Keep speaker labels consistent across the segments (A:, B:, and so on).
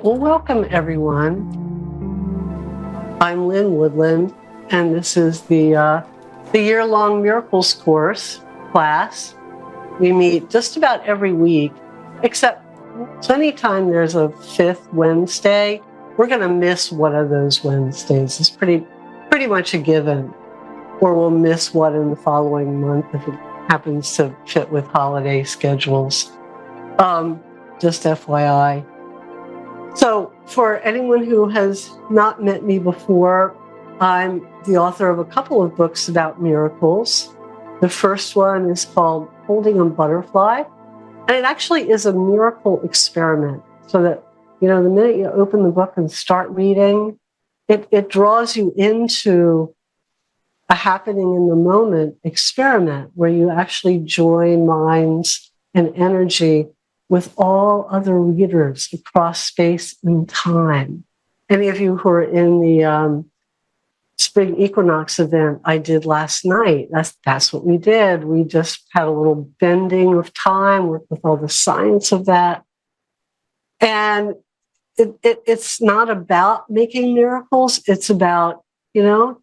A: Well, welcome everyone. I'm Lynn Woodland, and this is the year-long Miracles course class. We meet just about every week, except anytime there's a fifth Wednesday, we're going to miss one of those Wednesdays. It's pretty much a given, or we'll miss one in the following month if it happens to fit with holiday schedules. Just FYI. So for anyone who has not met me before, I'm the author of a couple of books about miracles. The first one is called Holding a Butterfly, and it actually is a miracle experiment. So that, the minute you open the book and start reading, it draws you into a happening in the moment experiment where you actually join minds and energy with all other readers across space and time. Any of you who are in the spring equinox event I did last night, that's what we did. We just had a little bending of time with all the science of that. And it's not about making miracles. It's about, in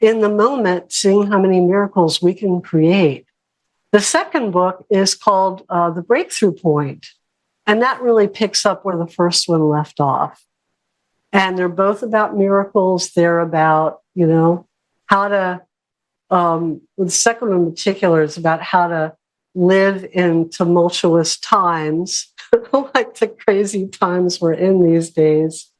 A: the moment, seeing how many miracles we can create. The second book is called The Breakthrough Point, and that really picks up where the first one left off. And they're both about miracles. They're about, how to, the second one in particular is about how to live in tumultuous times, like the crazy times we're in these days,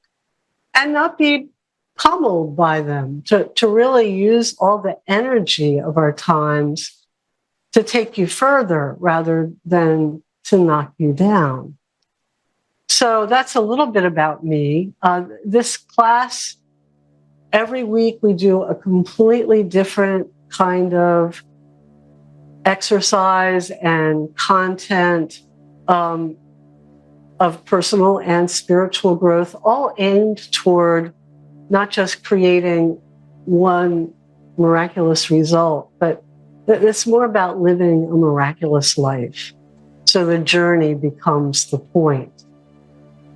A: and not be pummeled by them, to really use all the energy of our times to take you further rather than to knock you down. So that's a little bit about me. This class, every week we do a completely different kind of exercise and content of personal and spiritual growth, all aimed toward not just creating one miraculous result, but it's more about living a miraculous life. So the journey becomes the point.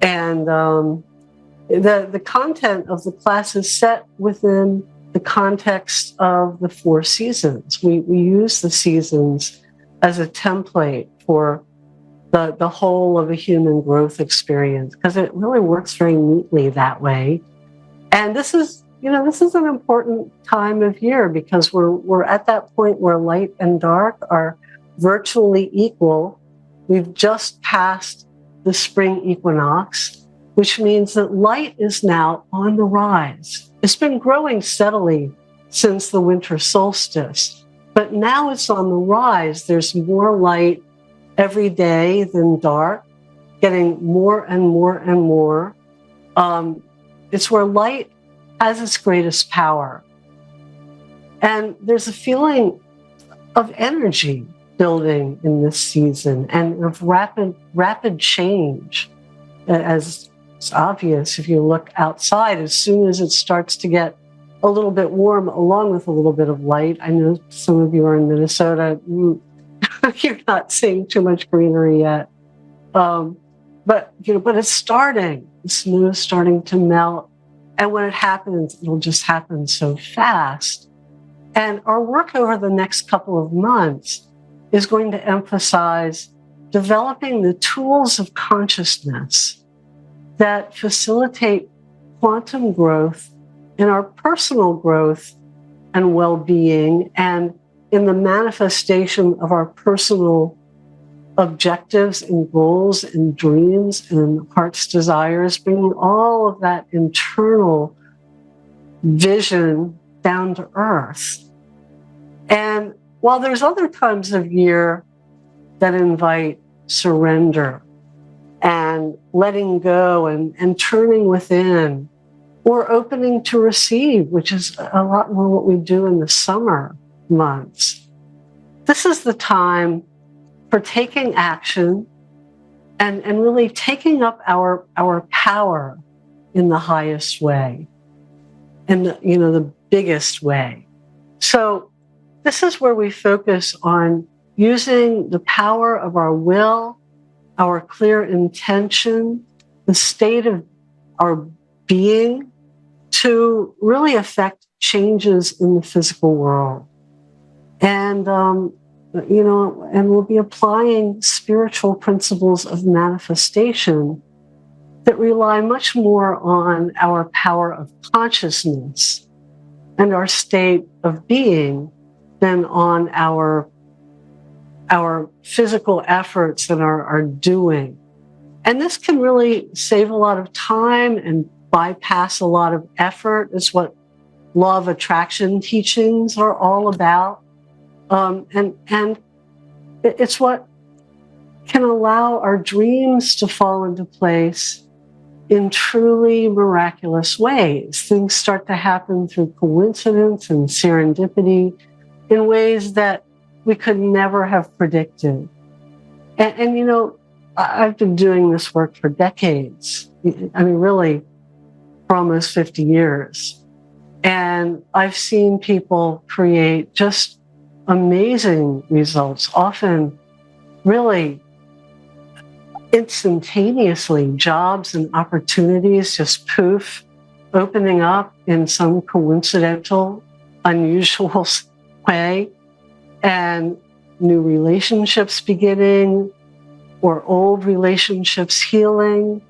A: And the content of the class is set within the context of the 4 seasons. We use the seasons as a template for the whole of a human growth experience, because it really works very neatly that way. And this is an important time of year because we're at that point where light and dark are virtually equal. We've just passed the spring equinox, which means that light is now on the rise. It's been growing steadily since the winter solstice, but now it's on the rise. There's more light every day than dark, getting more and more and more. It's where light has its greatest power. And there's a feeling of energy building in this season and of rapid change. As it's obvious if you look outside, as soon as it starts to get a little bit warm along with a little bit of light. I know some of you are in Minnesota. You're not seeing too much greenery yet. But it's starting. The snow is starting to melt. And when it happens, it'll just happen so fast. And our work over the next couple of months is going to emphasize developing the tools of consciousness that facilitate quantum growth in our personal growth and well-being, and in the manifestation of our personal objectives and goals and dreams and heart's desires, bringing all of that internal vision down to earth. And while there's other times of year that invite surrender and letting go and turning within, or opening to receive, which is a lot more what we do in the summer months, this is the time for taking action and really taking up our power in the highest way, in the biggest way. So this is where we focus on using the power of our will, our clear intention, the state of our being to really affect changes in the physical world. And, and we'll be applying spiritual principles of manifestation that rely much more on our power of consciousness and our state of being than on our physical efforts and our doing. And this can really save a lot of time and bypass a lot of effort. Is what law of attraction teachings are all about. And it's what can allow our dreams to fall into place in truly miraculous ways. Things start to happen through coincidence and serendipity in ways that we could never have predicted. And I've been doing this work for decades. I mean, really, for almost 50 years. And I've seen people create just amazing results, often really instantaneously, jobs and opportunities just poof, opening up in some coincidental, unusual way, and new relationships beginning, or old relationships healing.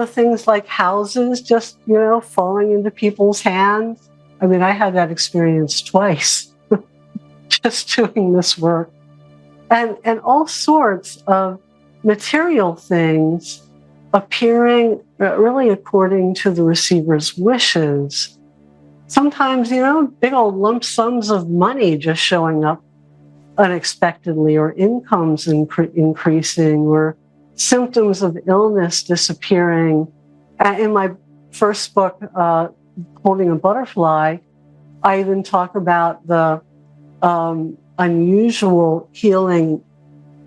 A: Things like houses just, falling into people's hands. I mean, I had that experience twice just doing this work. And all sorts of material things appearing really according to the receiver's wishes. Sometimes, big old lump sums of money just showing up unexpectedly, or incomes increasing, or symptoms of illness disappearing. In my first book, Holding a Butterfly, I even talk about the unusual healing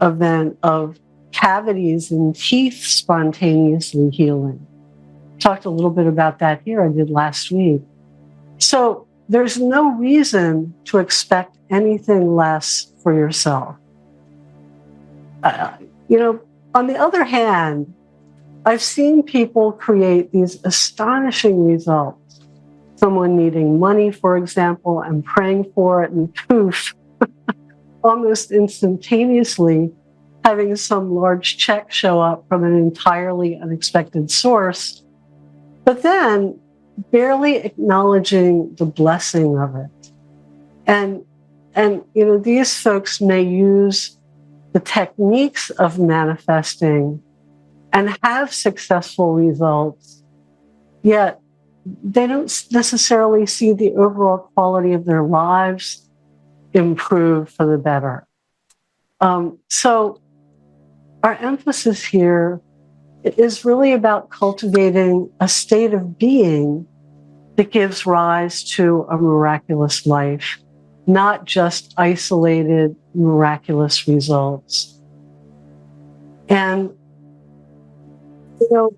A: event of cavities in teeth spontaneously healing. Talked a little bit about that here, I did last week. So there's no reason to expect anything less for yourself. On the other hand, I've seen people create these astonishing results. Someone needing money, for example, and praying for it, and poof, almost instantaneously having some large check show up from an entirely unexpected source, but then barely acknowledging the blessing of it. And these folks may use the techniques of manifesting and have successful results, yet they don't necessarily see the overall quality of their lives improve for the better. So our emphasis here is really about cultivating a state of being that gives rise to a miraculous life, not just isolated miraculous results. And,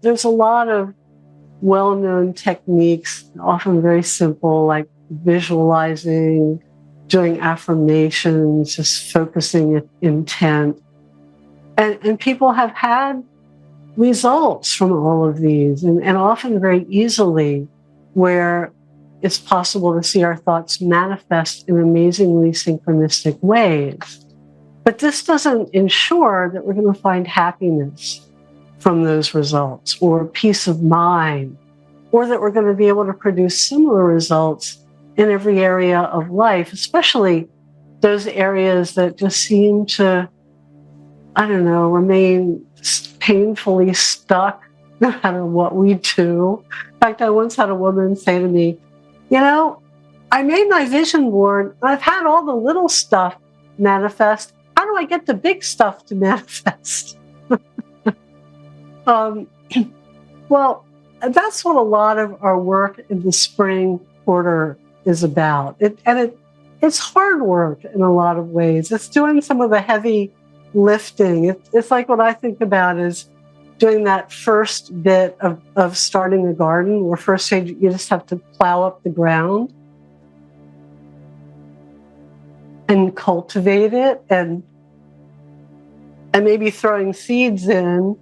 A: there's a lot of well-known techniques, often very simple, like visualizing, doing affirmations, just focusing intent. And people have had results from all of these, and often very easily, where it's possible to see our thoughts manifest in amazingly synchronistic ways. But this doesn't ensure that we're going to find happiness from those results, or peace of mind, or that we're going to be able to produce similar results in every area of life, especially those areas that just seem to, remain painfully stuck no matter what we do. In fact, I once had a woman say to me, I made my vision board, and I've had all the little stuff manifest. How do I get the big stuff to manifest? Well, that's what a lot of our work in the spring quarter is about. It's hard work in a lot of ways. It's doing some of the heavy lifting. It's like what I think about is doing that first bit of starting a garden, where first you just have to plow up the ground and cultivate it, and maybe throwing seeds in,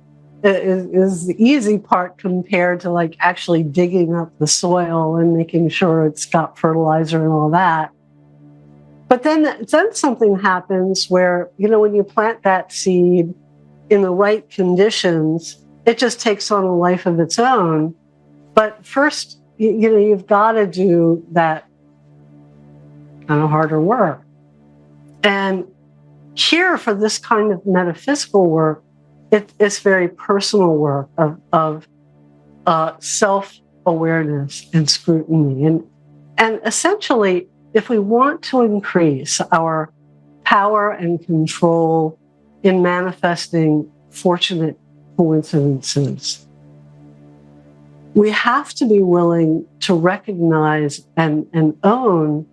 A: is the easy part compared to like actually digging up the soil and making sure it's got fertilizer and all that. But then something happens where, when you plant that seed in the right conditions, it just takes on a life of its own. But first, you've got to do that kind of harder work. And here, for this kind of metaphysical work, it's very personal work of self-awareness and scrutiny. And essentially, if we want to increase our power and control in manifesting fortunate coincidences, we have to be willing to recognize and own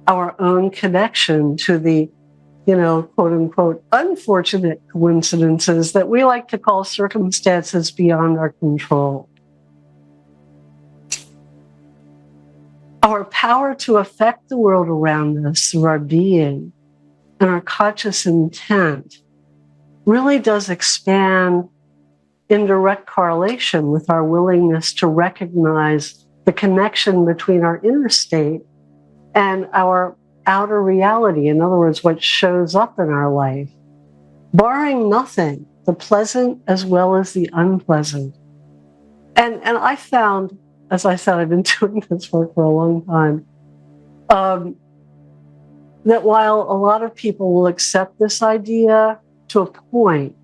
A: our own connection to the, quote unquote, unfortunate coincidences that we like to call circumstances beyond our control. Our power to affect the world around us through our being and our conscious intent really does expand in direct correlation with our willingness to recognize the connection between our inner state and our outer reality. In other words, what shows up in our life, barring nothing, the pleasant as well as the unpleasant. And I found, as I said, I've been doing this work for a long time, that while a lot of people will accept this idea to a point,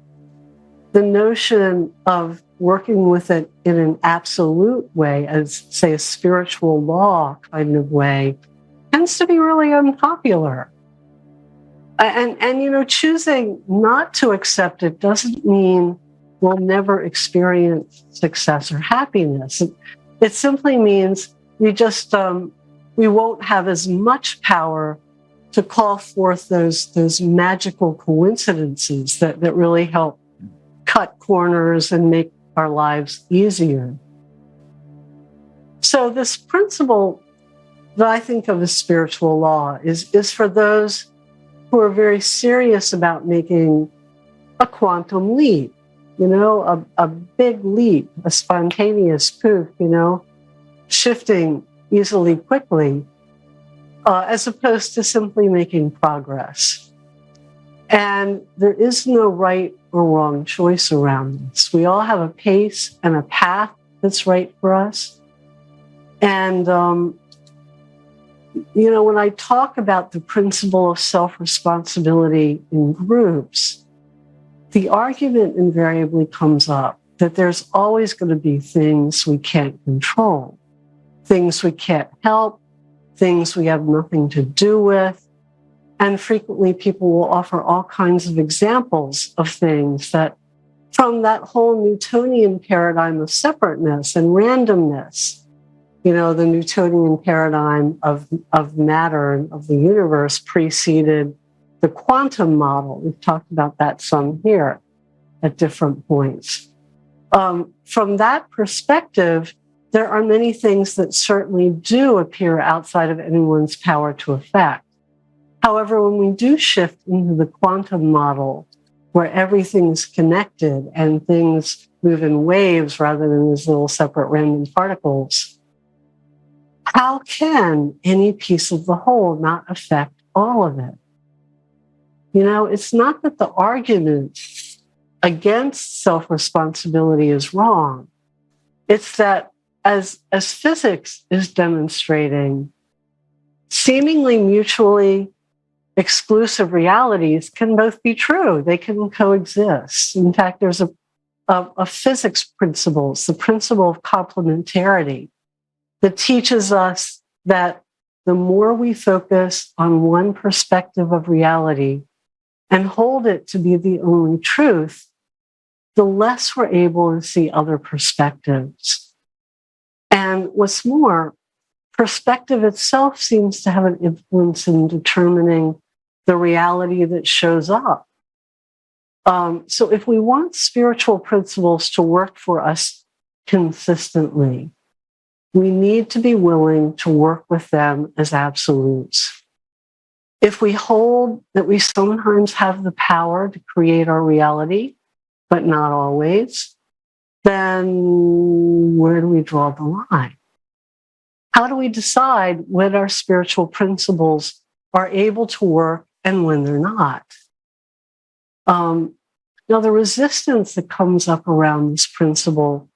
A: the notion of working with it in an absolute way, as, say, a spiritual law kind of way, tends to be really unpopular. And choosing not to accept it doesn't mean we'll never experience success or happiness. It simply means we won't have as much power to call forth those magical coincidences that really help cut corners and make our lives easier. So this principle that I think of as spiritual law is for those who are very serious about making a quantum leap, a big leap, a spontaneous poof, shifting easily, quickly, as opposed to simply making progress. And there is no right or wrong choice around this. We all have a pace and a path that's right for us. And, when I talk about the principle of self-responsibility in groups, the argument invariably comes up that there's always going to be things we can't control, things we can't help, things we have nothing to do with. And frequently people will offer all kinds of examples of things that, from that whole Newtonian paradigm of separateness and randomness, the Newtonian paradigm of matter and of the universe preceded the quantum model. We've talked about that some here at different points. From that perspective, there are many things that certainly do appear outside of anyone's power to affect. However, when we do shift into the quantum model, where everything's connected and things move in waves rather than as little separate random particles, how can any piece of the whole not affect all of it? It's not that the argument against self-responsibility is wrong. It's that as physics is demonstrating, seemingly mutually exclusive realities can both be true. They can coexist. In fact, there's a physics principles, the principle of complementarity, that teaches us that the more we focus on one perspective of reality and hold it to be the only truth, the less we're able to see other perspectives. And what's more, perspective itself seems to have an influence in determining the reality that shows up. So if we want spiritual principles to work for us consistently, we need to be willing to work with them as absolutes. If we hold that we sometimes have the power to create our reality, but not always, then where do we draw the line? How do we decide when our spiritual principles are able to work and when they're not? Now, the resistance that comes up around this principle,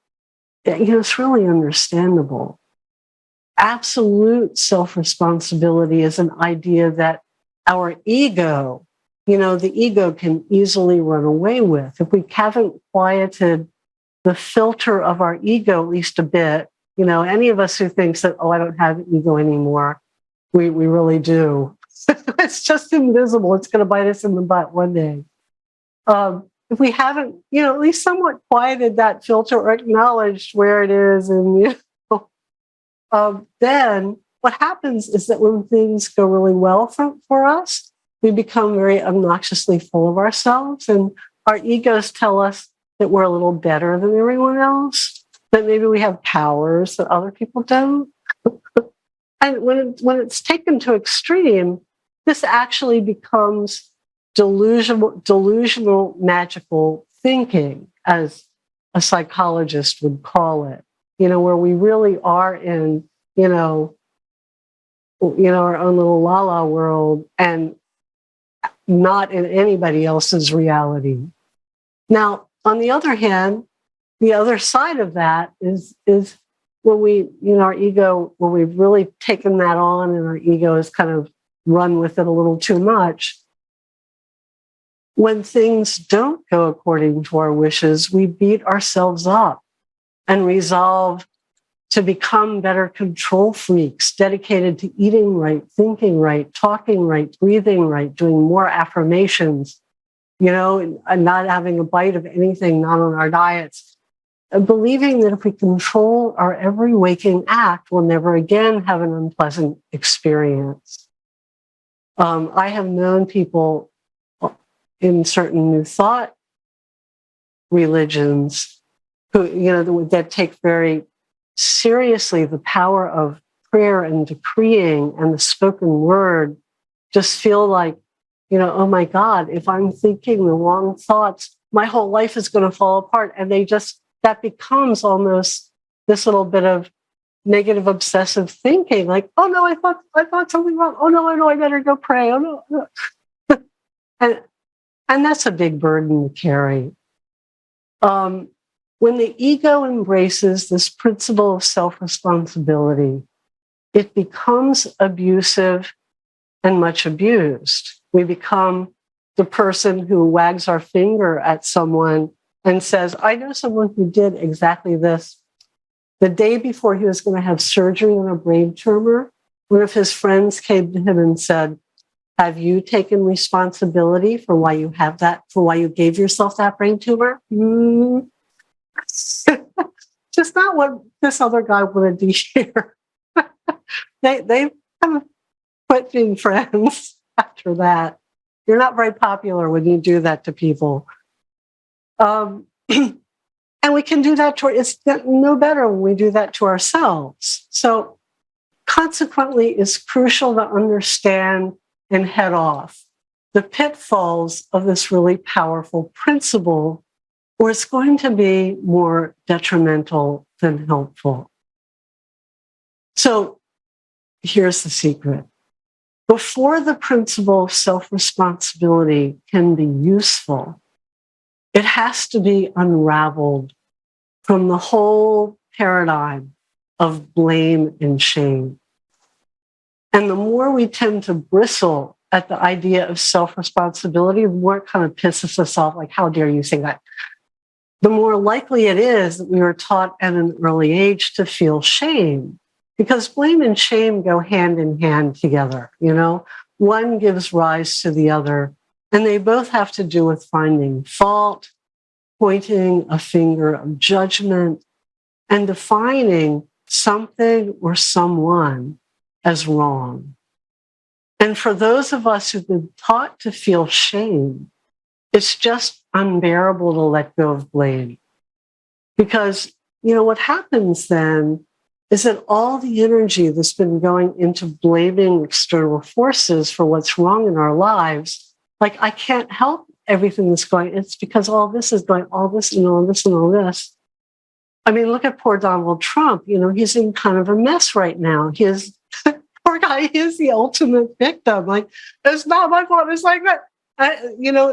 A: it's really understandable. Absolute self-responsibility is an idea that our ego, the ego can easily run away with. If we haven't quieted the filter of our ego at least a bit, any of us who thinks that, I don't have ego anymore, we really do. It's just invisible. It's going to bite us in the butt one day. If we haven't, at least somewhat quieted that filter or acknowledged where it is, and then what happens is that when things go really well for us, we become very obnoxiously full of ourselves, and our egos tell us that we're a little better than everyone else, that maybe we have powers that other people don't. And when it's taken to extreme, this actually becomes delusional magical thinking, as a psychologist would call it, where we really are in, our own little la-la world and not in anybody else's reality. Now, on the other hand, the other side of that is when our ego, when we've really taken that on and our ego has kind of run with it a little too much, when things don't go according to our wishes, we beat ourselves up and resolve to become better control freaks, dedicated to eating right, thinking right, talking right, breathing right, doing more affirmations, and not having a bite of anything not on our diets, and believing that if we control our every waking act, we'll never again have an unpleasant experience. I have known people in certain New Thought religions who, that take very seriously the power of prayer and decreeing and the spoken word, just feel like, oh my God, if I'm thinking the wrong thoughts, my whole life is going to fall apart. And that becomes almost this little bit of negative obsessive thinking, like, oh no, I thought something wrong. Oh no, I better go pray. Oh no. And that's a big burden to carry. When the ego embraces this principle of self-responsibility, it becomes abusive and much abused. We become the person who wags our finger at someone and says, I know someone who did exactly this. The day before he was going to have surgery on a brain tumor, one of his friends came to him and said, have you taken responsibility for why you have that, for why you gave yourself that brain tumor? Just not what this other guy wanted to hear. They kind of quit being friends after that. You're not very popular when you do that to people. And we can do that it's no better when we do that to ourselves. So consequently, it's crucial to understand and head off the pitfalls of this really powerful principle, or it's going to be more detrimental than helpful. So here's the secret. Before the principle of self-responsibility can be useful, it has to be unraveled from the whole paradigm of blame and shame. And the more we tend to bristle at the idea of self-responsibility, the more it kind of pisses us off, like, how dare you say that? The more likely it is that we were taught at an early age to feel shame, because blame and shame go hand in hand together. One gives rise to the other, and they both have to do with finding fault, pointing a finger of judgment, and defining something or someone as wrong. And for those of us who've been taught to feel shame, it's just unbearable to let go of blame. Because, what happens then is that all the energy that's been going into blaming external forces for what's wrong in our lives, like, I can't help everything that's going, it's because all this is going, all this and all this and all this. I mean, look at poor Donald Trump. He's in kind of a mess right now. Poor guy, he is the ultimate victim. Like, it's not my fault. It's like that.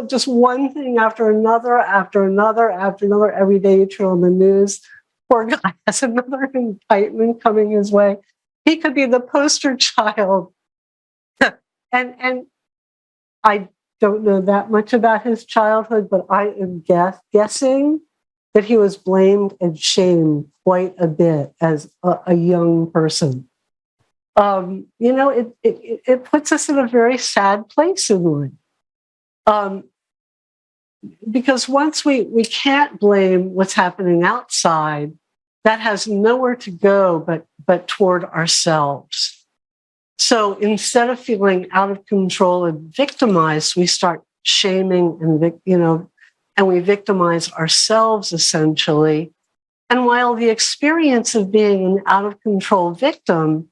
A: Just one thing after another, after another, after another. Every day you turn on the news, poor guy has another indictment coming his way. He could be the poster child. and I don't know that much about his childhood, but I am guessing that he was blamed and shamed quite a bit as a young person. It puts us in a very sad place in life. Because once we can't blame what's happening outside, that has nowhere to go but toward ourselves. So instead of feeling out of control and victimized, we start shaming and we victimize ourselves essentially. And while the experience of being an out of control victim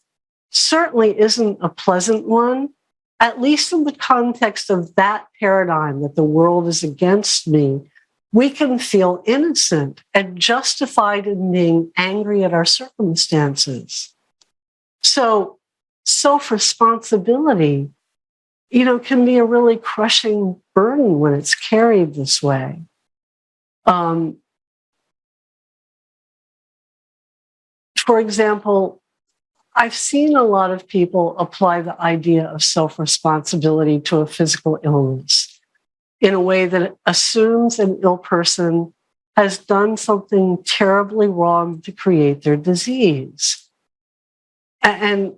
A: certainly isn't a pleasant one, at least in the context of that paradigm that the world is against me, we can feel innocent and justified in being angry at our circumstances. So self-responsibility, can be a really crushing burden when it's carried this way. For example, I've seen a lot of people apply the idea of self-responsibility to a physical illness in a way that assumes an ill person has done something terribly wrong to create their disease. And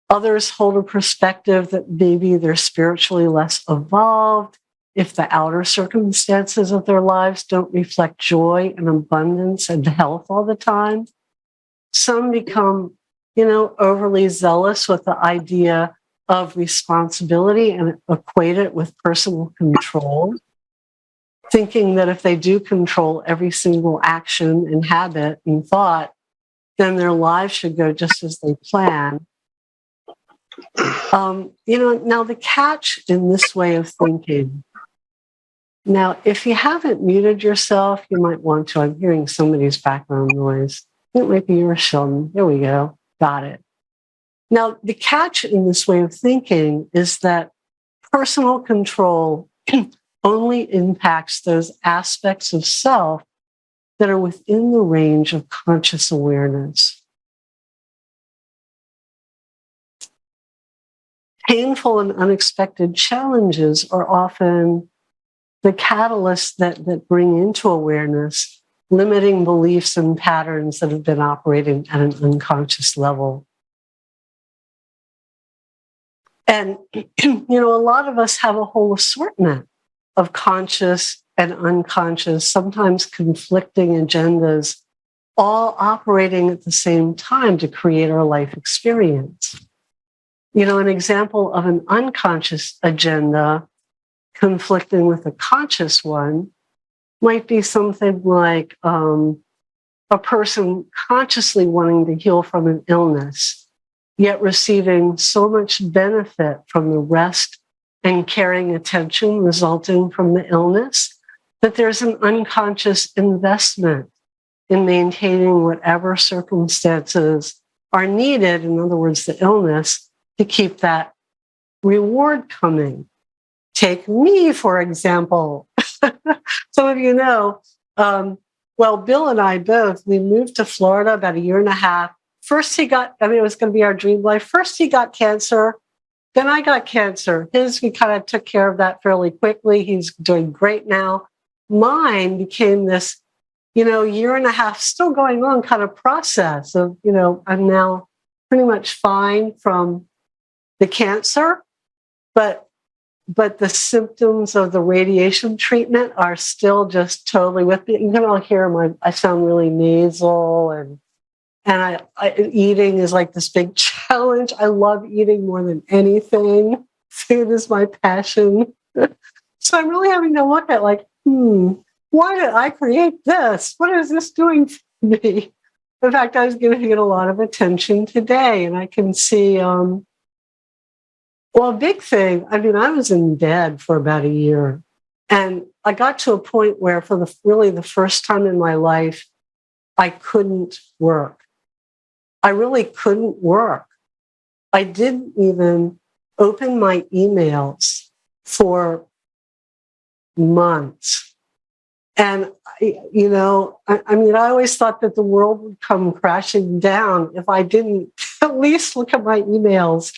A: others hold a perspective that maybe they're spiritually less evolved if the outer circumstances of their lives don't reflect joy and abundance and health all the time. Some become overly zealous with the idea of responsibility and equate it with personal control, thinking that if they do control every single action and habit and thought, then their lives should go just as they plan. Now the catch in this way of thinking. Now, if you haven't muted yourself, you might want to. I'm hearing somebody's background noise. It might be yours, Sheldon. There we go. Got it. Now, the catch in this way of thinking is that personal control only impacts those aspects of self that are within the range of conscious awareness. Painful and unexpected challenges are often the catalysts that bring into awareness limiting beliefs and patterns that have been operating at an unconscious level. And, a lot of us have a whole assortment of conscious and unconscious, sometimes conflicting agendas, all operating at the same time to create our life experience. An example of an unconscious agenda conflicting with a conscious one might be something like a person consciously wanting to heal from an illness, yet receiving so much benefit from the rest and caring attention resulting from the illness that there's an unconscious investment in maintaining whatever circumstances are needed, in other words, the illness, to keep that reward coming. Take me, for example. Some of you know, Bill and I both, we moved to Florida about 1.5 years. First it was going to be our dream life. First he got cancer, then I got cancer. We kind of took care of that fairly quickly. He's doing great now. Mine became this, 1.5 years still going on kind of process of, I'm now pretty much fine from the cancer, but the symptoms of the radiation treatment are still just totally with me. You can all hear I sound really nasal and eating is like this big challenge. I love eating more than anything. Food is my passion. So I'm really having to look at why did I create this? What is this doing for me? In fact, I was giving it a lot of attention today, and I can see, a big thing, I was in bed for about 1 year, and I got to a point where for the first time in my life, I couldn't work. I really couldn't work. I didn't even open my emails for months. And, I mean, I always thought that the world would come crashing down if I didn't at least look at my emails.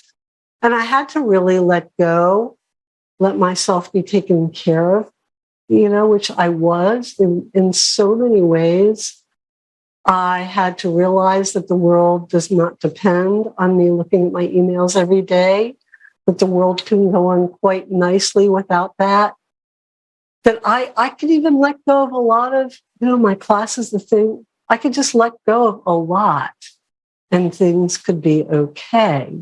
A: And I had to really let go, let myself be taken care of, which I was in so many ways. I had to realize that the world does not depend on me looking at my emails every day, that the world can go on quite nicely without that. That I could even let go of a lot of, my classes, the thing, I could just let go of a lot and things could be okay.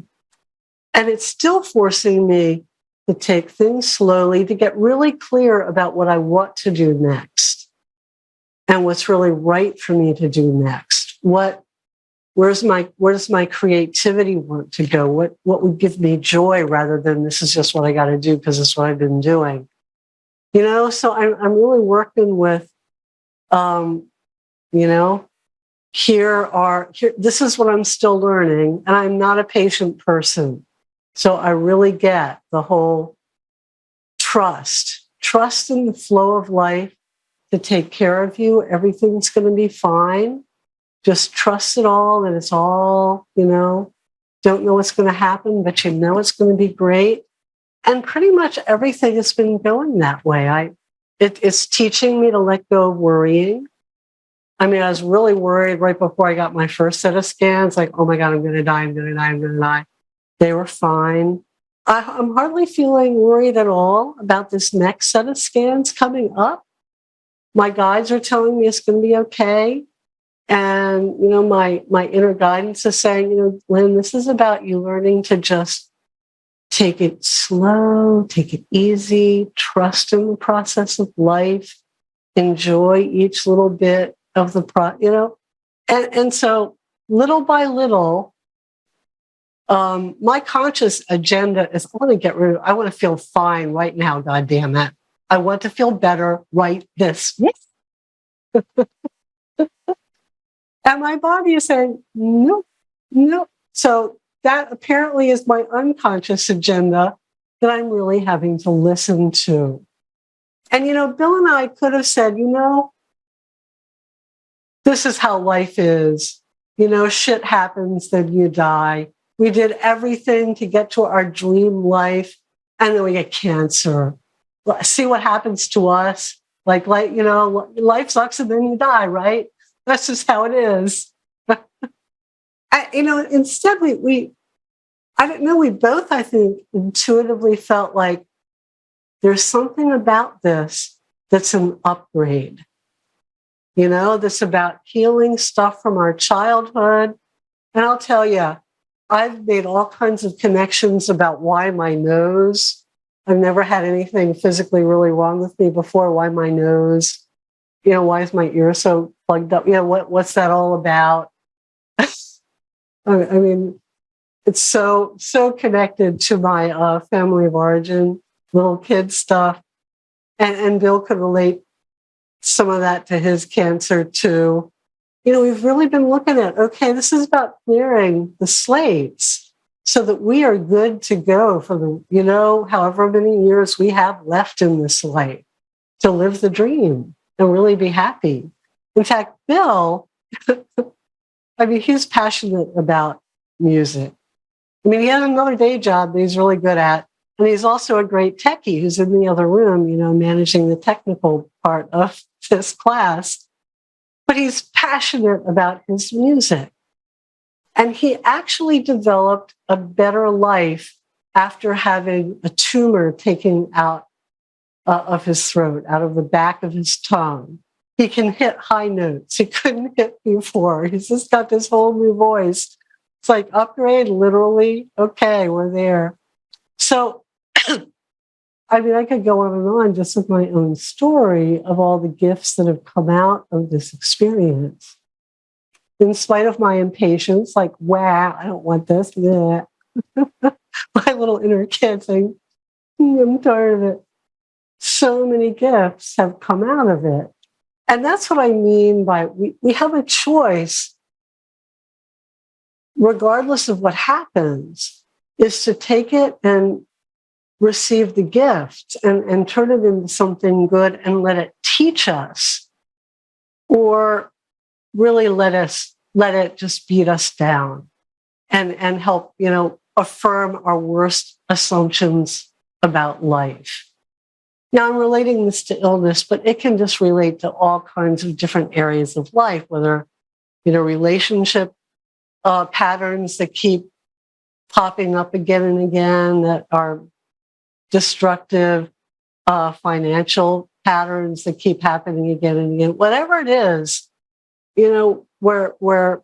A: And it's still forcing me to take things slowly, to get really clear about what I want to do next and what's really right for me to do next. Where does my creativity want to go? What would give me joy rather than this is just what I got to do because it's what I've been doing. So I'm really working with, this is what I'm still learning, and I'm not a patient person. So I really get the whole trust in the flow of life to take care of you. Everything's going to be fine. Just trust it all, that it's all, don't know what's going to happen, but it's going to be great. And pretty much everything has been going that way. It's teaching me to let go of worrying. I mean, I was really worried right before I got my first set of scans, like, oh my God, I'm going to die. They were fine. I'm hardly feeling worried at all about this next set of scans coming up. My guides are telling me it's going to be okay. And, my inner guidance is saying, Lynn, this is about you learning to just take it slow, take it easy, trust in the process of life, enjoy each little bit of the And so little by little, my conscious agenda is I want to feel fine right now, God damn it. I want to feel better right this. And my body is saying, nope. So that apparently is my unconscious agenda that I'm really having to listen to. And, Bill and I could have said, this is how life is. Shit happens, then you die. We did everything to get to our dream life, and then we get cancer. See what happens to us. Life sucks and then you die, right? That's just how it is. Instead I don't know, we both, I think, intuitively felt like there's something about this that's an upgrade. That's about healing stuff from our childhood. And I'll tell you, I've made all kinds of connections about why my nose. I've never had anything physically really wrong with me before. Why my nose? Why is my ear so plugged up? What's that all about? I mean, it's so connected to my family of origin, little kid stuff. And Bill could relate some of that to his cancer too. We've really been looking at, okay, this is about clearing the slates so that we are good to go for the, however many years we have left in this life to live the dream and really be happy. In fact, Bill, he's passionate about music. He has another day job that he's really good at. And he's also a great techie who's in the other room, managing the technical part of this class. But he's passionate about his music. And he actually developed a better life after having a tumor taken out of his throat, out of the back of his tongue. He can hit high notes he couldn't hit before. He's just got this whole new voice. It's like upgrade, literally. Okay, we're there. So, I could go on and on just with my own story of all the gifts that have come out of this experience. In spite of my impatience, like, wow, I don't want this. My little inner kid saying, I'm tired of it. So many gifts have come out of it. And that's what I mean by we have a choice, regardless of what happens, is to take it and receive the gift and turn it into something good and let it teach us, or really let it just beat us down and help, affirm our worst assumptions about life. Now, I'm relating this to illness, but it can just relate to all kinds of different areas of life, whether, relationship patterns that keep popping up again and again that are destructive, financial patterns that keep happening again and again, whatever it is, where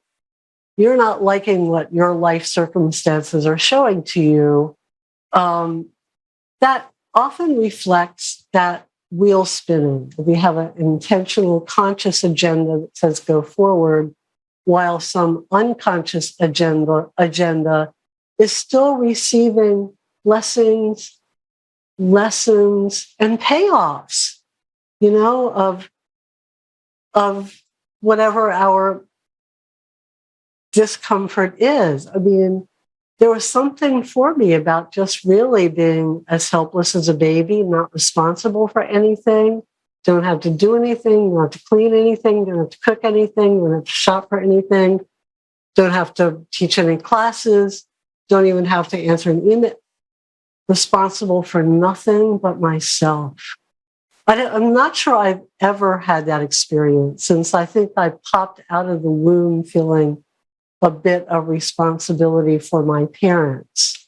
A: you're not liking what your life circumstances are showing to you, that often reflects that wheel spinning. We have an intentional, conscious agenda that says go forward, while some unconscious agenda is still receiving blessings, lessons, and payoffs, of whatever our discomfort is. I mean, there was something for me about just really being as helpless as a baby, not responsible for anything, don't have to do anything, don't have to clean anything, don't have to cook anything, don't have to shop for anything, don't have to teach any classes, don't even have to answer an email, responsible for nothing but myself. I'm not sure I've ever had that experience, since I think I popped out of the womb feeling a bit of responsibility for my parents.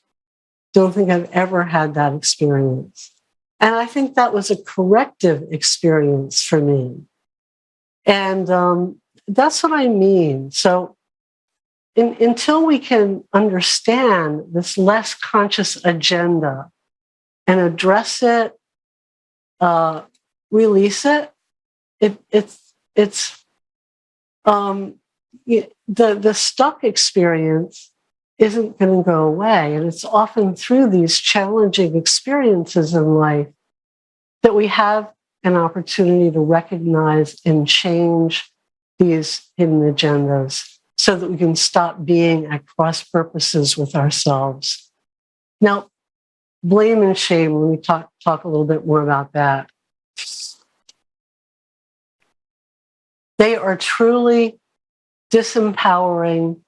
A: Don't think I've ever had that experience. And I think that was a corrective experience for me. And that's what I mean. So until we can understand this less conscious agenda and address it, release it, the stuck experience isn't going to go away. And it's often through these challenging experiences in life that we have an opportunity to recognize and change these hidden agendas so that we can stop being at cross purposes with ourselves. Now, blame and shame, let me talk a little bit more about that. They are truly disempowering,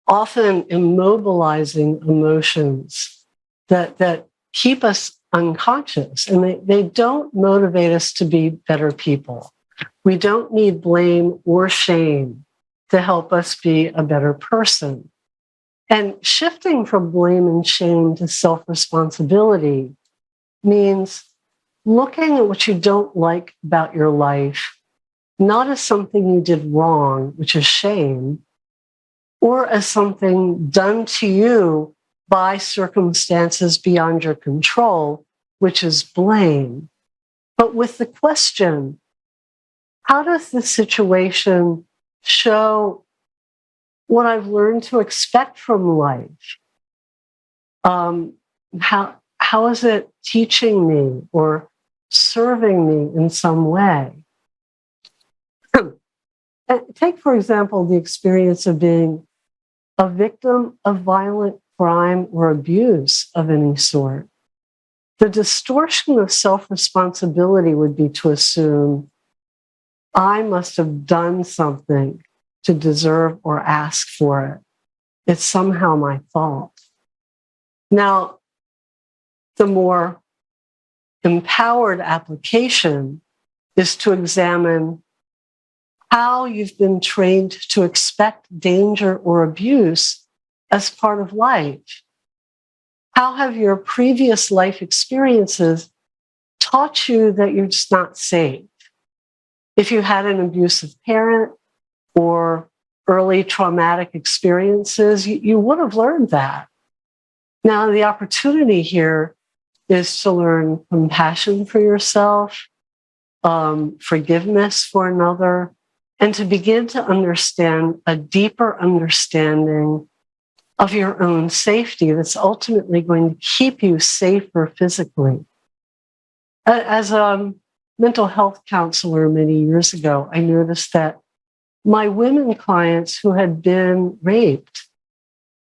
A: often immobilizing emotions that keep us unconscious, and they don't motivate us to be better people. We don't need blame or shame to help us be a better person. And shifting from blame and shame to self-responsibility means looking at what you don't like about your life, not as something you did wrong, which is shame, or as something done to you by circumstances beyond your control, which is blame. But with the question, how does this situation show what I've learned to expect from life? How is it teaching me or serving me in some way? Take, for example, the experience of being a victim of violent crime or abuse of any sort. The distortion of self-responsibility would be to assume I must have done something to deserve or ask for it. It's somehow my fault. Now, the more empowered application is to examine how you've been trained to expect danger or abuse as part of life. How have your previous life experiences taught you that you're just not safe? If you had an abusive parent or early traumatic experiences, you would have learned that. Now, the opportunity here is to learn compassion for yourself, forgiveness for another, and to begin to understand a deeper understanding of your own safety that's ultimately going to keep you safer physically. As mental health counselor many years ago, I noticed that my women clients who had been raped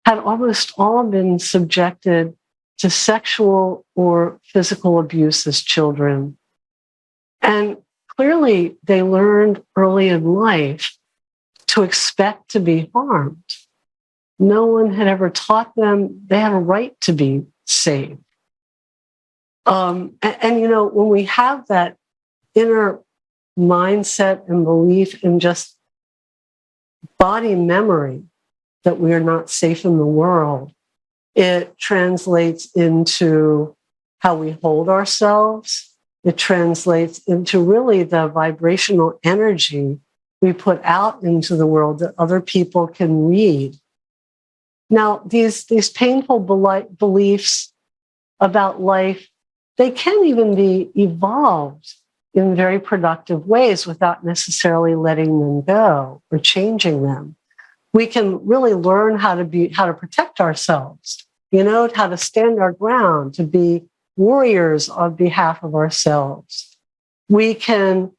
A: had almost all been subjected to sexual or physical abuse as children. And clearly, they learned early in life to expect to be harmed. No one had ever taught them they had a right to be safe. You know, when we have that inner mindset and belief in just body memory that we are not safe in the world, it translates into how we hold ourselves. It translates into really the vibrational energy we put out into the world that other people can read. Now, these painful beliefs about life, they can even be evolved in very productive ways without necessarily letting them go or changing them. We can really learn how to protect ourselves, you know, how to stand our ground, to be warriors on behalf of ourselves. We can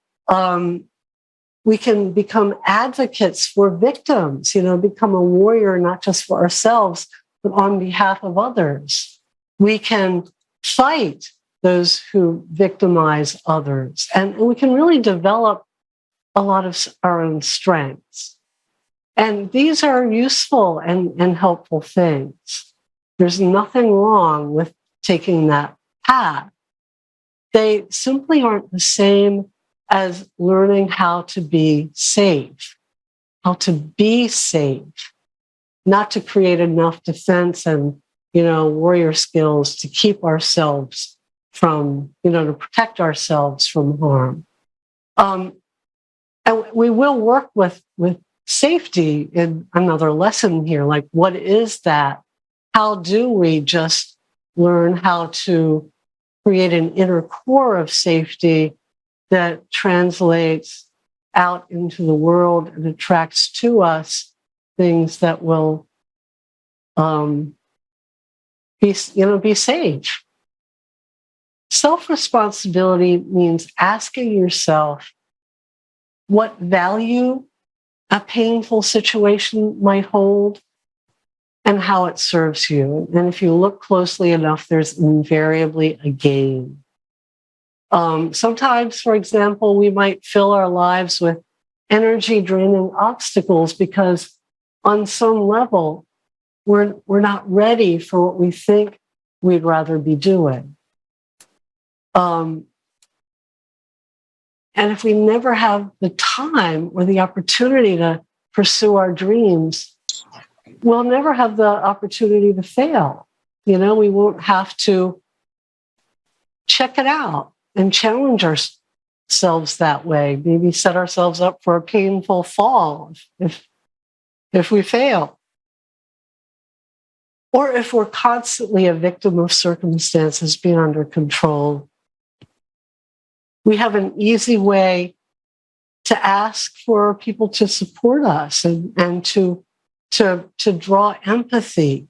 A: become advocates for victims, you know, become a warrior not just for ourselves, but on behalf of others. We can fight those who victimize others, and we can really develop a lot of our own strengths. And these are useful and helpful things. There's nothing wrong with taking that path. They simply aren't the same as learning how to be safe, not to create enough defense and, you know, warrior skills to keep ourselves from, you know, to protect ourselves from harm. And we will work with safety in another lesson here. Like, what is that? How do we just learn how to create an inner core of safety that translates out into the world and attracts to us things that will be safe? Self-responsibility means asking yourself what value a painful situation might hold and how it serves you. And if you look closely enough, there's invariably a gain. Sometimes, for example, we might fill our lives with energy-draining obstacles because on some level, we're not ready for what we think we'd rather be doing. And if we never have the time or the opportunity to pursue our dreams, we'll never have the opportunity to fail. You know, we won't have to check it out and challenge ourselves that way. Maybe set ourselves up for a painful fall if we fail. Or if we're constantly a victim of circumstances being under control. We have an easy way to ask for people to support us and to draw empathy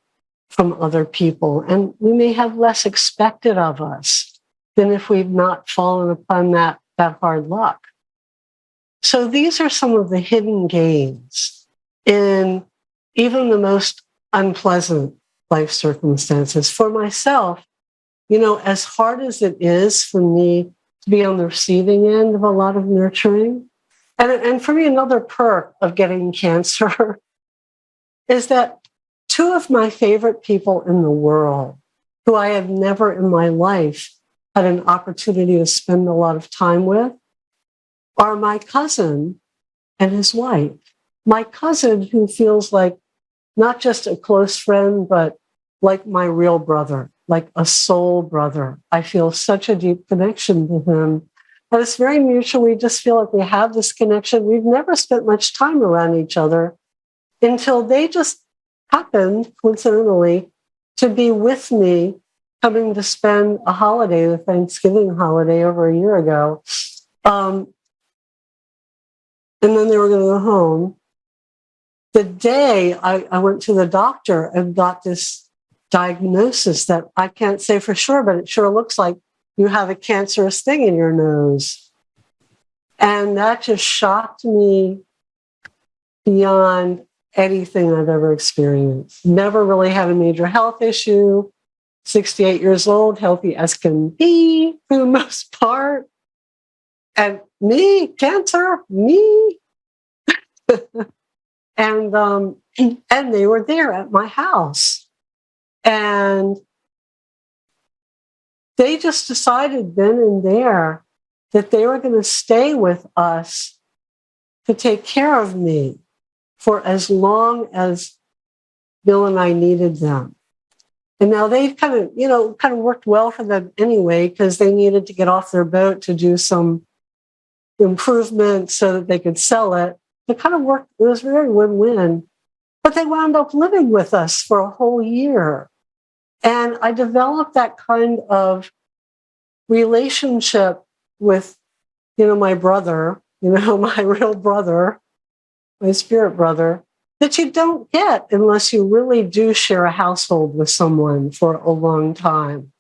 A: from other people. And we may have less expected of us than if we've not fallen upon that hard luck. So these are some of the hidden gains in even the most unpleasant life circumstances. For myself, you know, as hard as it is for me to be on the receiving end of a lot of nurturing, and for me, another perk of getting cancer is that two of my favorite people in the world, who I have never in my life had an opportunity to spend a lot of time with, are my cousin and his wife. My cousin, who feels like not just a close friend, but like my real brother, like a soul brother. I feel such a deep connection to him. And it's very mutual. We just feel like we have this connection. We've never spent much time around each other until they just happened, coincidentally, to be with me coming to spend a holiday, the Thanksgiving holiday over a year ago. And then they were going to go home. The day I went to the doctor and got this diagnosis that I can't say for sure, but it sure looks like you have a cancerous thing in your nose. And that just shocked me beyond anything I've ever experienced. Never really had a major health issue. 68 years old, healthy as can be for the most part. And me, cancer, me. and they were there at my house. And they just decided then and there that they were going to stay with us to take care of me for as long as Bill and I needed them. And now they've kind of worked well for them anyway, because they needed to get off their boat to do some improvements so that they could sell it. It kind of worked. It was very win-win. But they wound up living with us for a whole year. And I developed that kind of relationship with, my brother, my real brother, my spirit brother, that you don't get unless you really do share a household with someone for a long time.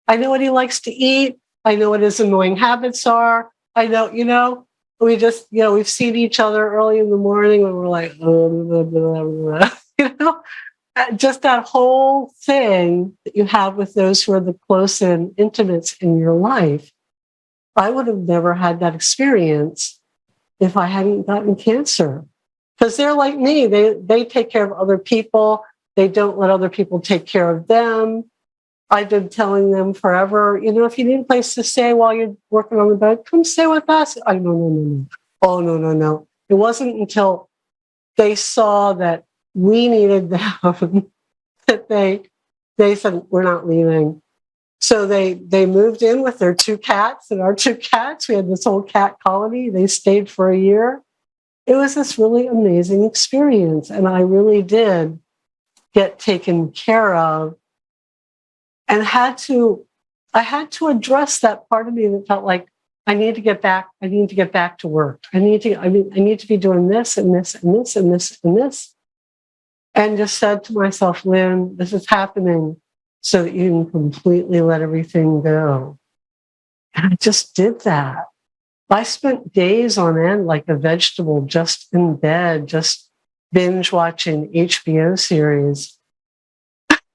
A: I know what he likes to eat. I know what his annoying habits are. I know, we just, we've seen each other early in the morning when we're like, blah, blah, blah, just that whole thing that you have with those who are the close and intimates in your life. I would have never had that experience if I hadn't gotten cancer. Because they're like me. They take care of other people. They don't let other people take care of them. I've been telling them forever, if you need a place to stay while you're working on the boat, come stay with us. No. Oh, no. It wasn't until they saw that we needed them that they said, we're not leaving. So they moved in with their 2 cats, and our 2 cats, we had this whole cat colony. They stayed for a year. It was this really amazing experience. And I really did get taken care of, and I had to address that part of me that felt like I need to get back to work. I need to be doing this and this and this and this and this. And just said to myself, Lynn, this is happening so that you can completely let everything go. And I just did that. I spent days on end like a vegetable, just in bed, just binge watching HBO series.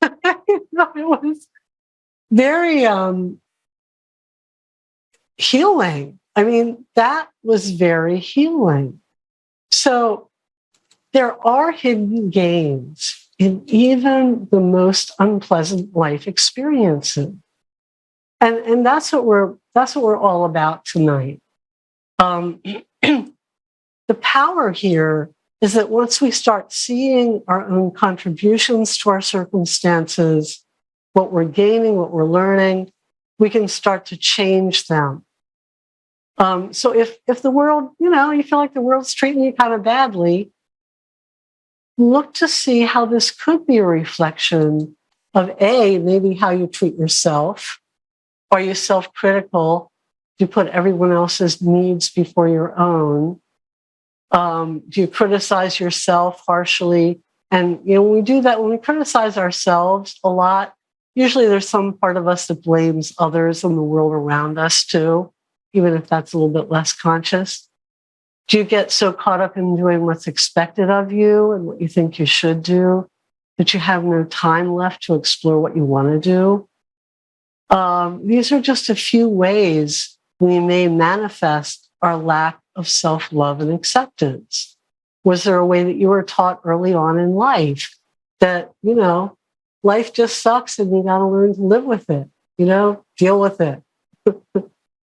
A: It was very healing. I mean, that was very healing. So there are hidden gains in even the most unpleasant life experiences. And that's what we're all about tonight. The power here is that once we start seeing our own contributions to our circumstances, what we're gaining, what we're learning, we can start to change them. So if the world, you feel like the world's treating you kind of badly, look to see how this could be a reflection of maybe how you treat yourself. Are you self-critical? Do you put everyone else's needs before your own? Do you criticize yourself harshly? And when we do that, when we criticize ourselves a lot, usually there's some part of us that blames others and the world around us too, even if that's a little bit less conscious. Do you get so caught up in doing what's expected of you and what you think you should do that you have no time left to explore what you want to do? These are just a few ways we may manifest our lack of self-love and acceptance. Was there a way that you were taught early on in life that, life just sucks and you got to learn to live with it, deal with it?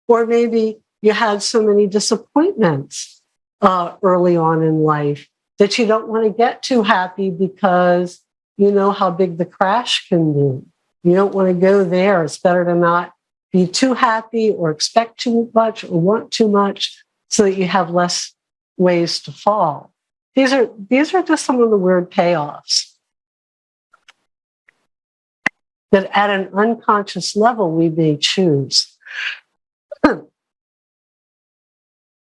A: Or maybe you had so many disappointments early on in life that you don't want to get too happy because you know how big the crash can be. You don't want to go there. It's better to not be too happy or expect too much or want too much so that you have less ways to fall. These are just some of the weird payoffs that at an unconscious level we may choose.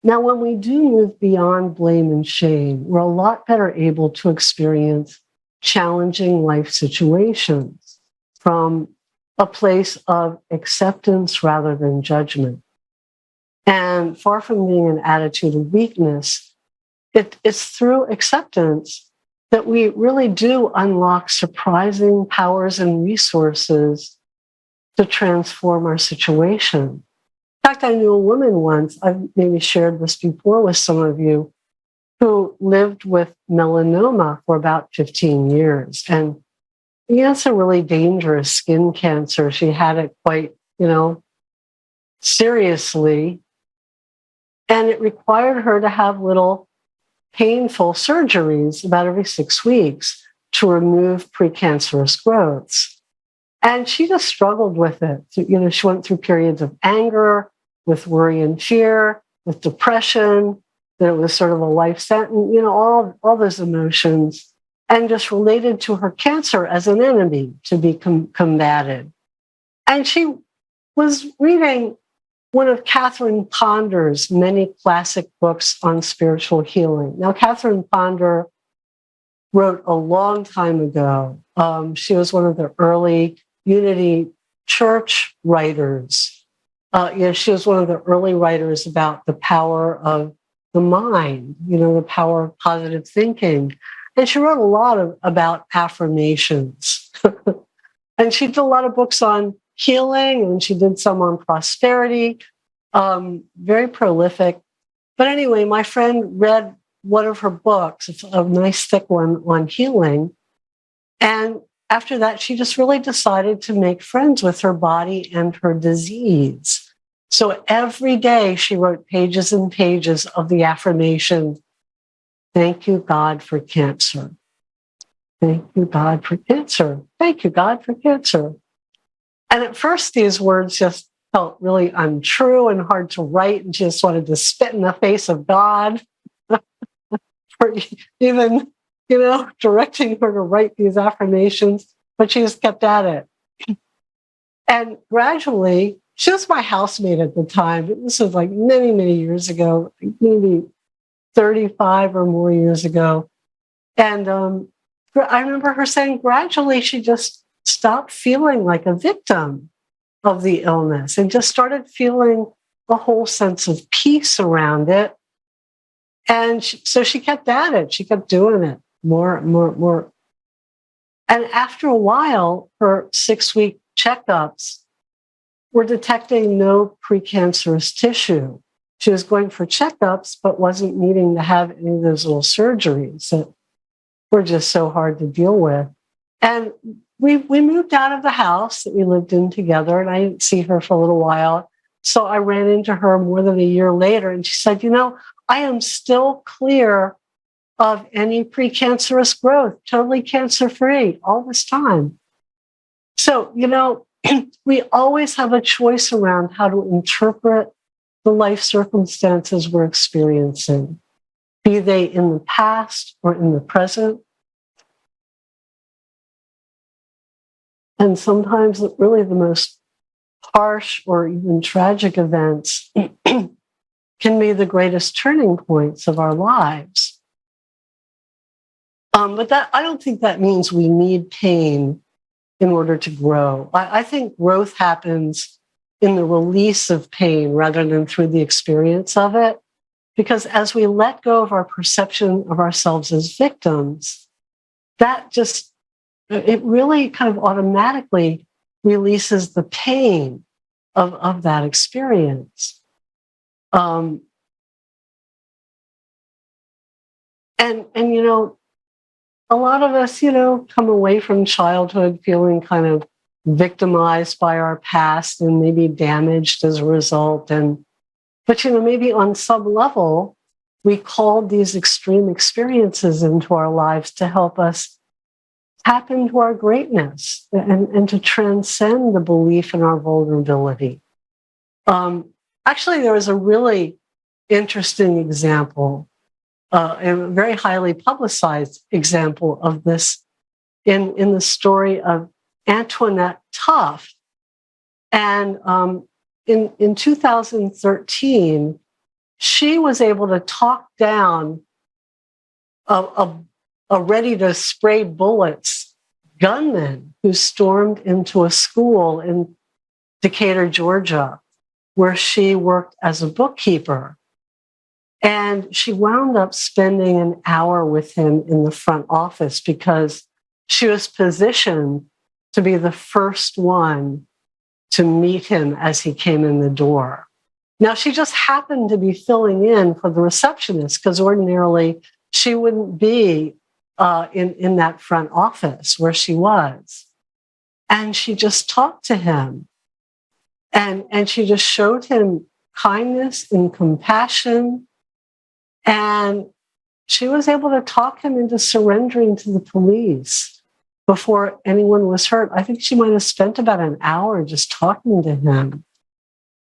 A: Now, when we do move beyond blame and shame, we're a lot better able to experience challenging life situations from a place of acceptance rather than judgment. And far from being an attitude of weakness, it's through acceptance that we really do unlock surprising powers and resources to transform our situation. In fact, I knew a woman once, I've maybe shared this before with some of you, who lived with melanoma for about 15 years. And it's a really dangerous skin cancer. She had it quite, seriously. And it required her to have little painful surgeries about every 6 weeks to remove precancerous growths. And she just struggled with it. She went through periods of anger, with worry and fear, with depression, that it was sort of a life sentence, all those emotions, and just related to her cancer as an enemy to be combated. And she was reading one of Catherine Ponder's many classic books on spiritual healing. Now, Catherine Ponder wrote a long time ago. She was one of the early Unity Church writers. She was one of the early writers about the power of the mind, the power of positive thinking. And she wrote a lot about affirmations. And she did a lot of books on healing, and she did some on prosperity, very prolific. But anyway, my friend read one of her books. It's a nice thick one on healing. And after that, she just really decided to make friends with her body and her disease. So every day she wrote pages and pages of the affirmation, "Thank you, God, for cancer. Thank you, God, for cancer. Thank you, God, for cancer." And at first, these words just felt really untrue and hard to write, and she just wanted to spit in the face of God for even, directing her to write these affirmations. But she just kept at it. And gradually, she was my housemate at the time. This was like many, many years ago, maybe 35 or more years ago. And I remember her saying gradually she just stopped feeling like a victim of the illness and just started feeling a whole sense of peace around it. And so she kept at it. She kept doing it more and more and more. And after a while, her 6-week checkups were detecting no precancerous tissue. She was going for checkups, but wasn't needing to have any of those little surgeries that were just so hard to deal with. And we moved out of the house that we lived in together, and I didn't see her for a little while. So I ran into her more than a year later, and she said, I am still clear of any precancerous growth, totally cancer-free all this time. So, we always have a choice around how to interpret the life circumstances we're experiencing, be they in the past or in the present. And sometimes really the most harsh or even tragic events can be the greatest turning points of our lives. But I don't think that means we need pain in order to grow. I think growth happens in the release of pain rather than through the experience of it. Because as we let go of our perception of ourselves as victims, it really kind of automatically releases the pain of that experience. And a lot of us, come away from childhood feeling kind of victimized by our past and maybe damaged as a result. But maybe on some level, we called these extreme experiences into our lives to help us tap into our greatness and to transcend the belief in our vulnerability. Actually, there was a really interesting example, a very highly publicized example of this in the story of Antoinette Tuff. And in 2013, she was able to talk down a ready to spray bullets gunman who stormed into a school in Decatur, Georgia. where she worked as a bookkeeper. And she wound up spending an hour with him in the front office because she was positioned to be the first one to meet him as he came in the door. Now, she just happened to be filling in for the receptionist because ordinarily she wouldn't be in that front office where she was. And she just talked to him. And she just showed him kindness and compassion. And she was able to talk him into surrendering to the police before anyone was hurt. I think she might have spent about an hour just talking to him.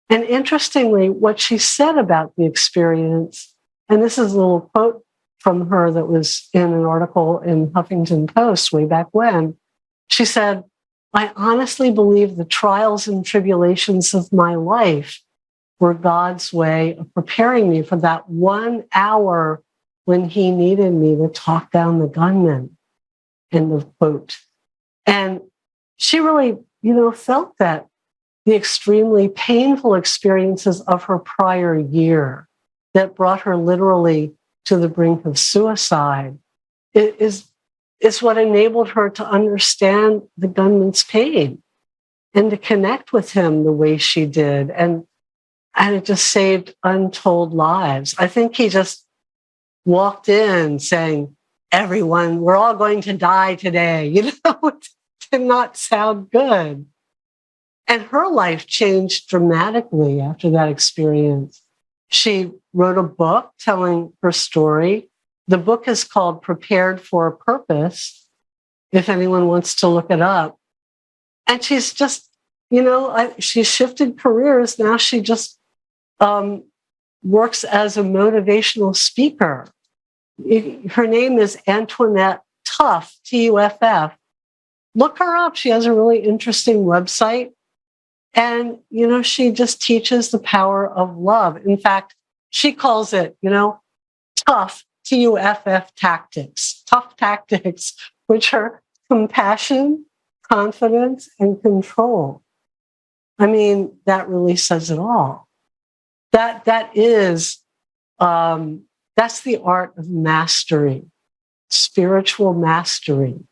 A: And interestingly, what she said about the experience, and this is a little quote from her that was in an article in Huffington Post way back when, she said, "I honestly believe the trials and tribulations of my life were God's way of preparing me for that 1 hour when he needed me to talk down the gunman," end of quote. And she really, felt that the extremely painful experiences of her prior year that brought her literally to the brink of suicide is what enabled her to understand the gunman's pain and to connect with him the way she did. And it just saved untold lives. I think he just walked in saying, "Everyone, we're all going to die today." It did not sound good. And her life changed dramatically after that experience. She wrote a book telling her story. The book is called Prepared for a Purpose, if anyone wants to look it up. And she's just, she shifted careers. Now she just works as a motivational speaker. Her name is Antoinette Tuff, Tuff. Look her up. She has a really interesting website. And, she just teaches the power of love. In fact, she calls it, tough, Tuff tactics, which are compassion, confidence, and control. I mean, that really says it all. That is, that's the art of mastery, spiritual mastery,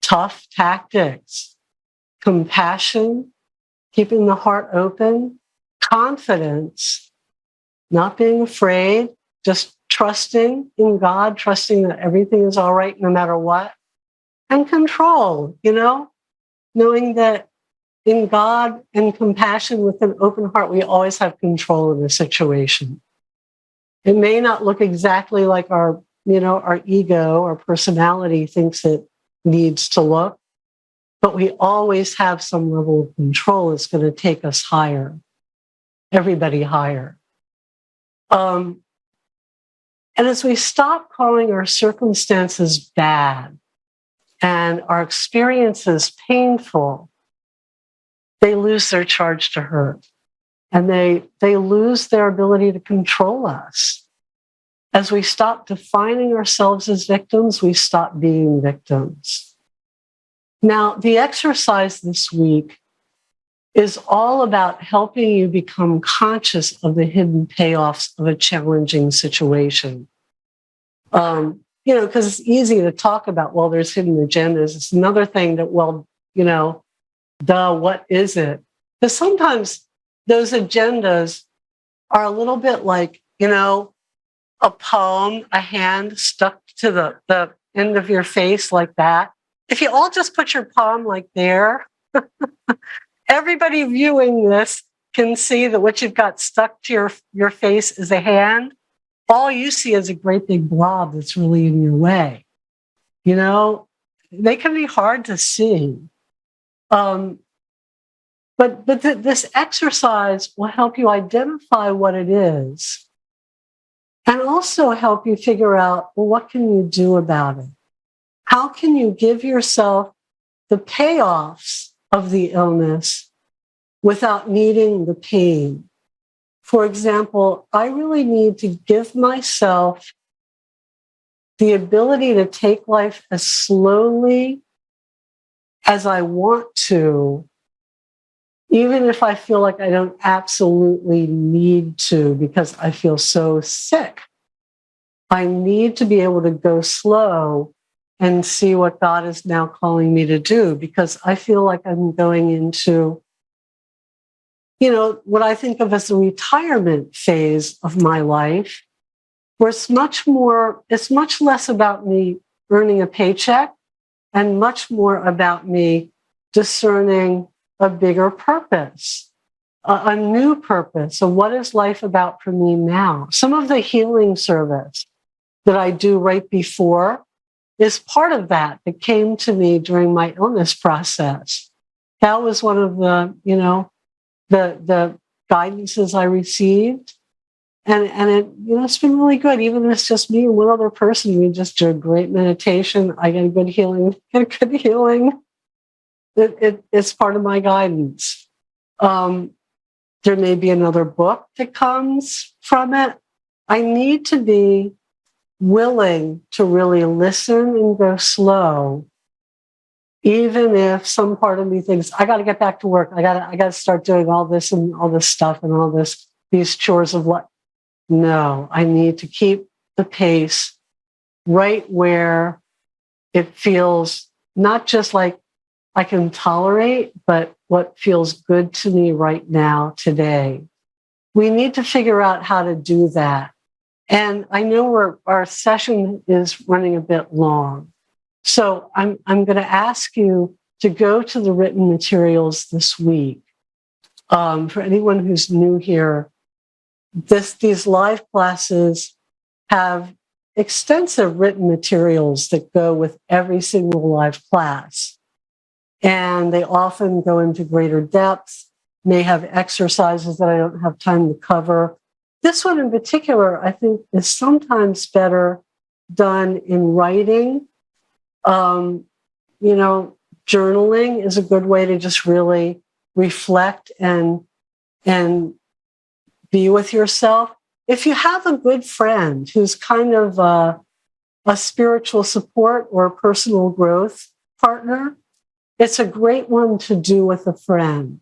A: tough tactics, compassion, keeping the heart open, confidence, not being afraid, just trusting in God, trusting that everything is all right no matter what, and control, knowing that in God and compassion with an open heart, we always have control in a situation. It may not look exactly like our ego or personality thinks it needs to look, but we always have some level of control. It's going to take us higher, everybody higher. And as we stop calling our circumstances bad and our experiences painful, they lose their charge to hurt. And they lose their ability to control us. As we stop defining ourselves as victims, we stop being victims. Now, the exercise this week is all about helping you become conscious of the hidden payoffs of a challenging situation. Because it's easy to talk about, well, there's hidden agendas. It's another thing that, what is it? Because sometimes those agendas are a little bit like, a poem, a hand stuck to the end of your face like that. If you all just put your palm like there, everybody viewing this can see that what you've got stuck to your face is a hand. All you see is a great big blob that's really in your way. They can be hard to see. But this exercise will help you identify what it is and also help you figure out, well, what can you do about it? How can you give yourself the payoffs of the illness without needing the pain? For example, I really need to give myself the ability to take life as slowly as I want to even if I feel like I don't absolutely need to because I feel so sick. I need to be able to go slow and see what God is now calling me to do, because I feel like I'm going into, what I think of as the retirement phase of my life, where it's much less about me earning a paycheck and much more about me discerning a bigger purpose, a new purpose. So what is life about for me now? Some of the healing service that I do right before is part of that. It came to me during my illness process. That was one of the, the guidances I received. And it, it's been really good. Even if it's just me and one other person, we just do a great meditation. I get a good healing. It's part of my guidance. There may be another book that comes from it. I need to be willing to really listen and go slow, even if some part of me thinks I got to get back to work. I got to start doing all this and all this stuff and all these chores of what. No, I need to keep the pace right where it feels not just like I can tolerate, but what feels good to me right now, today. We need to figure out how to do that. And I know our session is running a bit long. So I'm going to ask you to go to the written materials this week. For anyone who's new here, these live classes have extensive written materials that go with every single live class. And they often go into greater depth, may have exercises that I don't have time to cover. This one in particular, I think, is sometimes better done in writing. Journaling is a good way to just really reflect and be with yourself. If you have a good friend who's kind of a spiritual support or a personal growth partner, it's a great one to do with a friend.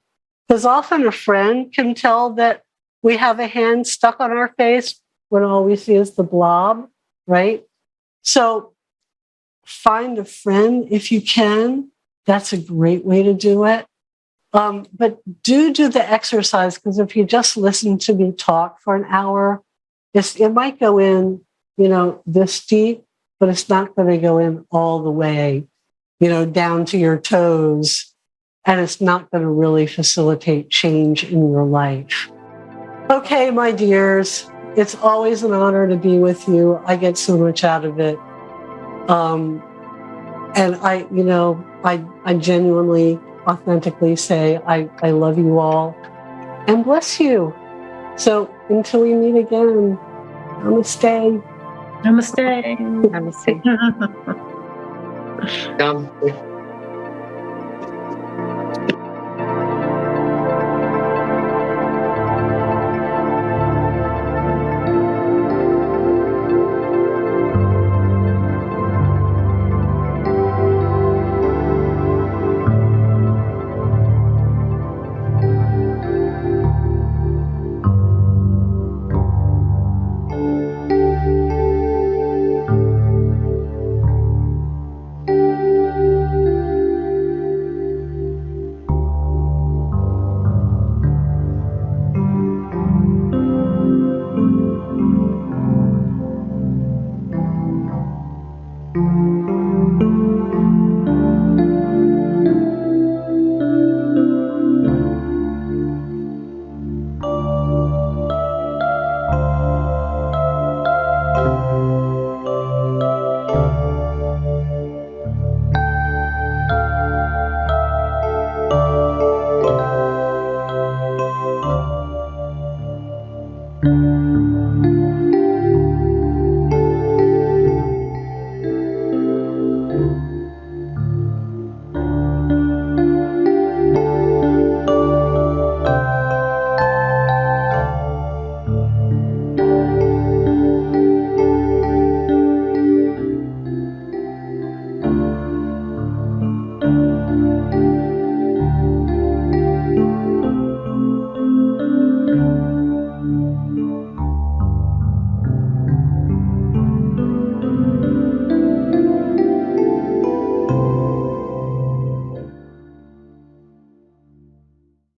A: Because often a friend can tell that we have a hand stuck on our face when all we see is the blob, right? So find a friend if you can. That's a great way to do it. But do the exercise, because if you just listen to me talk for an hour, it might go in, this deep, but it's not going to go in all the way, down to your toes. And it's not going to really facilitate change in your life. Okay, my dears, it's always an honor to be with you. I get so much out of it. And I genuinely, authentically say, I love you all and bless you. So until we meet again, namaste.
B: Namaste.
C: Namaste.
A: Namaste.